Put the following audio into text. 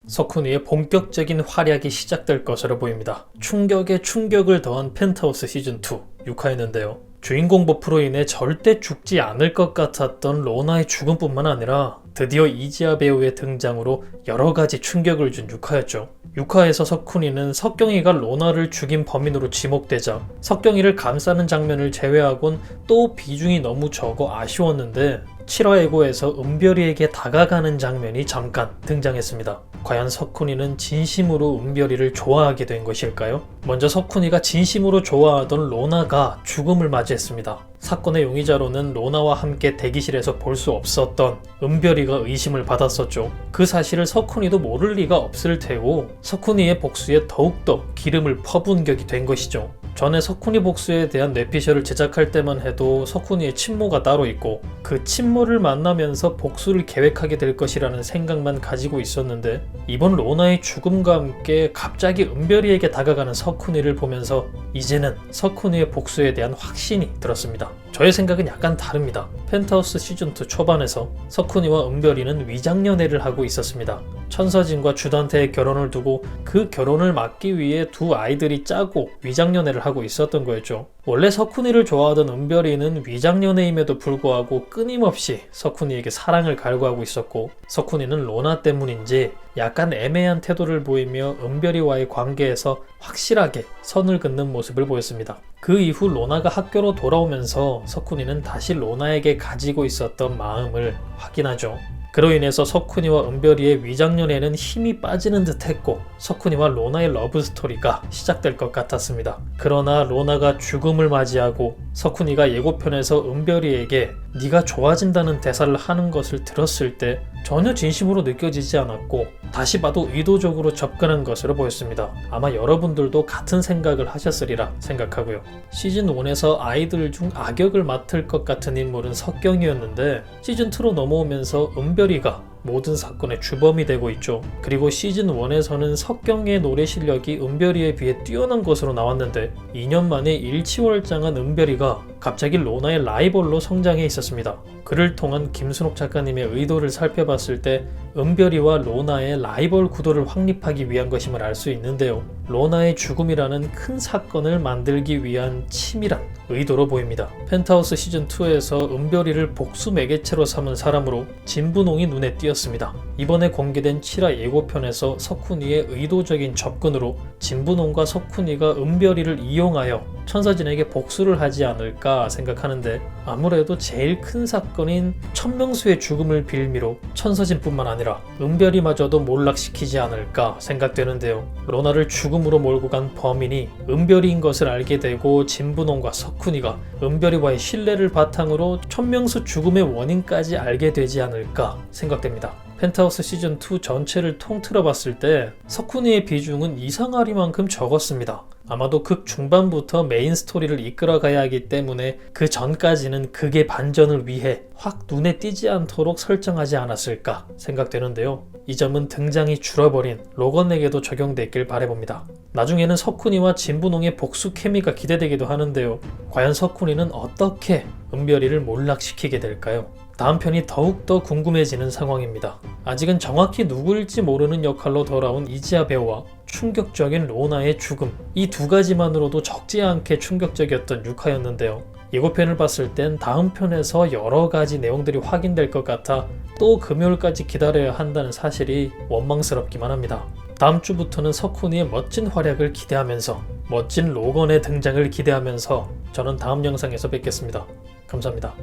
석훈이의 본격적인 활약이 시작될 것으로 보입니다. 충격에 충격을 더한 펜트하우스 시즌2 6화였는데요. 주인공 버프로 인해 절대 죽지 않을 것 같았던 로나의 죽음뿐만 아니라 드디어 이지아 배우의 등장으로 여러가지 충격을 준 6화였죠. 6화에서 석훈이는 석경이가 로나를 죽인 범인으로 지목되자 석경이를 감싸는 장면을 제외하곤 또 비중이 너무 적어 아쉬웠는데 7화 예고에서 은별이에게 다가가는 장면이 잠깐 등장했습니다. 과연 석훈이는 진심으로 은별이를 좋아하게 된 것일까요? 먼저 석훈이가 진심으로 좋아하던 로나가 죽음을 맞이했습니다. 사건의 용의자로는 로나와 함께 대기실에서 볼 수 없었던 은별이가 의심을 받았었죠. 그 사실을 석훈이도 모를 리가 없을 테고 석훈이의 복수에 더욱더 기름을 퍼부은 격이 된 것이죠. 전에 석훈이 복수에 대한 뇌피셜을 제작할 때만 해도 석훈이의 친모가 따로 있고 그 친모를 만나면서 복수를 계획하게 될 것이라는 생각만 가지고 있었는데 이번 로나의 죽음과 함께 갑자기 은별이에게 다가가는 석훈이를 보면서 이제는 석훈이의 복수에 대한 확신이 들었습니다. 저의 생각은 약간 다릅니다. 펜트하우스 시즌2 초반에서 석훈이와 은별이는 위장연애를 하고 있었습니다. 천서진과 주단태의 결혼을 두고 그 결혼을 막기 위해 두 아이들이 짜고 위장연애를 하고 있었던 거였죠. 원래 석훈이를 좋아하던 은별이는 위장연애임에도 불구하고 끊임없이 석훈이에게 사랑을 갈구하고 있었고 석훈이는 로나 때문인지 약간 애매한 태도를 보이며 은별이와의 관계에서 확실하게 선을 긋는 모습을 보였습니다. 그 이후 로나가 학교로 돌아오면서 석훈이는 다시 로나에게 가지고 있었던 마음을 확인하죠. 그로 인해서 석훈이와 은별이의 위장연애는 힘이 빠지는 듯 했고 석훈이와 로나의 러브스토리가 시작될 것 같았습니다. 그러나 로나가 죽음을 맞이하고 석훈이가 예고편에서 은별이에게 네가 좋아진다는 대사를 하는 것을 들었을 때 전혀 진심으로 느껴지지 않았고 다시 봐도 의도적으로 접근한 것으로 보였습니다. 아마 여러분들도 같은 생각을 하셨으리라 생각하고요. 시즌1에서 아이들 중 악역을 맡을 것 같은 인물은 석경이었는데 시즌2로 넘어오면서 은별이가 모든 사건의 주범이 되고 있죠. 그리고 시즌1에서는 석경의 노래 실력이 은별이에 비해 뛰어난 것으로 나왔는데 2년 만에 일치월장한 은별이가 갑자기 로나의 라이벌로 성장해 있었습니다. 그를 통한 김순옥 작가님의 의도를 살펴봤을 때 은별이와 로나의 라이벌 구도를 확립하기 위한 것임을 알 수 있는데요. 로나의 죽음이라는 큰 사건을 만들기 위한 치밀한 의도로 보입니다. 펜트하우스 시즌2에서 은별이를 복수 매개체로 삼은 사람으로 진분홍이 눈에 띄었습니다. 이번에 공개된 7화 예고편에서 석훈이의 의도적인 접근으로 진분홍과 석훈이가 은별이를 이용하여 천서진에게 복수를 하지 않을까 생각하는데 아무래도 제일 큰 사건인 천명수의 죽음을 빌미로 천서진뿐만 아니라 은별이마저도 몰락시키지 않을까 생각되는데요. 로나를 죽음으로 몰고 간 범인이 은별이인 것을 알게 되고 진분홍과 석훈이가 은별이와의 신뢰를 바탕으로 천명수 죽음의 원인까지 알게 되지 않을까 생각됩니다. 펜트하우스 시즌2 전체를 통틀어 봤을 때 석훈이의 비중은 이상하리만큼 적었습니다. 아마도 극 중반부터 메인 스토리를 이끌어가야 하기 때문에 그 전까지는 극의 반전을 위해 확 눈에 띄지 않도록 설정하지 않았을까 생각되는데요. 이 점은 등장이 줄어버린 로건에게도 적용됐길 바라봅니다. 나중에는 석훈이와 진분홍의 복수 케미가 기대되기도 하는데요. 과연 석훈이는 어떻게 은별이를 몰락시키게 될까요? 다음 편이 더욱더 궁금해지는 상황입니다. 아직은 정확히 누구일지 모르는 역할로 돌아온 이지아 배우와 충격적인 로나의 죽음, 이 두 가지만으로도 적지 않게 충격적이었던 6화였는데요. 예고편을 봤을 땐 다음 편에서 여러 가지 내용들이 확인될 것 같아 또 금요일까지 기다려야 한다는 사실이 원망스럽기만 합니다. 다음 주부터는 석훈이의 멋진 활약을 기대하면서 멋진 로건의 등장을 기대하면서 저는 다음 영상에서 뵙겠습니다. 감사합니다.